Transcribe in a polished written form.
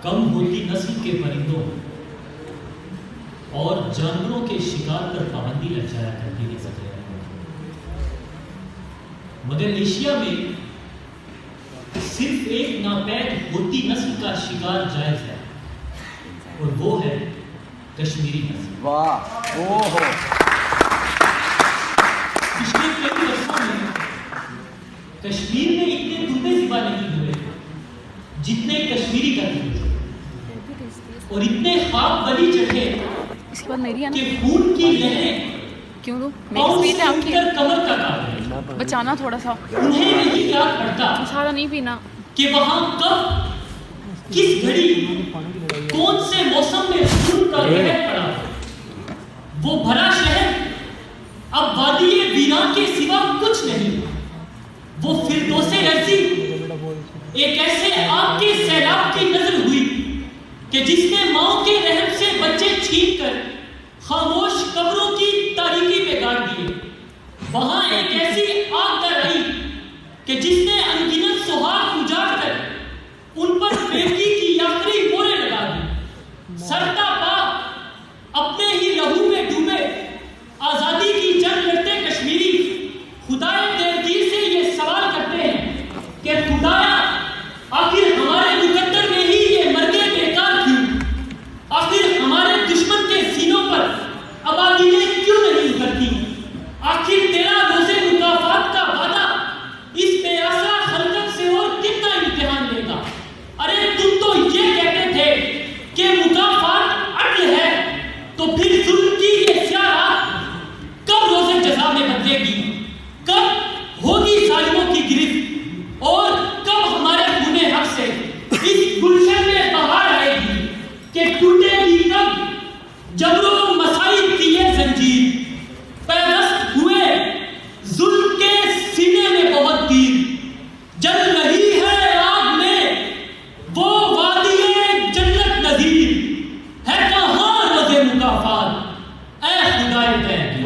کم ہوتی نسل کے پرندوں اور جانوروں کے شکار پر پابندی لگایا کرتی رہ سکے، مگر ایشیا میں صرف ایک ناپید ہوتی نسل کا شکار جائز ہے، اور وہ ہے کشمیری نسل۔ واہ، اوہ، پچھلے کئی برسوں میں کشمیر میں اتنے دودھے ذبح نہیں ہوئے جتنے کشمیری کا دودھ، اور اتنے خواب بلی چڑھے اس کے بعد میری ہے نا، کہ خون کی لہریں کیوں دوں پاؤں میری سے اسپیڈ ہے آپ اٹھ کی، کر کمر تک آ گئے۔ بچانا تھوڑا سا، انہیں نہیں یاد پڑتا سارا نہیں پینا۔ کہ وہاں کب کس گھڑی کون سے موسم میں خون کا قحط پڑا، وہ بھرا شہر اب وادی ویران کے سوا کچھ نہیں، وہ فردوس رضی ایک ایسے آگ کے سیلاب کی نظر ہوئی کہ جس نے ماں کے رحم سے بچے چھین کر خاموش قبروں کی تاریکی میں گاڑ دیے۔ وہاں ایک ایسی آگ در آئی کہ جس نے انگنت سہاگ اجاڑ کر ان پر بیٹی کی آخری مورے لگا دی۔ سرتا پاک اپنے ہی لہو میں ڈوبے آزادی کی جنگ لڑتے کشمیری خدائے دلگیر سے یہ سوال کرتے ہیں کہ خدایا آخر ہمارے مقدر میں ہی یہ مرگے بیکار کیوں؟ آخر ہمارے دشمن کے سینوں پر ابادیلیں کیوں نہیں اترتی؟ آخر تیرا روز مکافات کا وعدہ اس بے آسا خلقت سے اور کتنا امتحان لے گا؟ ارے تم تو یہ کہتے تھے کہ مکافات عدل ہے، تو پھر ظلم کی یہ سیاہ رات کب روز جزا میں بدلے گی؟ کب ہوگی ظالموں کی گرفت، اور کب ہمارے خون حق سے اس گلشن میں بہار آئے گی کہ ٹوٹے گی کب جبر و مصائب کی یہ زنجیر؟ پیوست ہوئے ظلم کے سینے میں بہت تیر، جل رہی ہے آگ میں وہ وادی جنت نظیر، ہے کہاں روز مکافات اے خدائے دین؟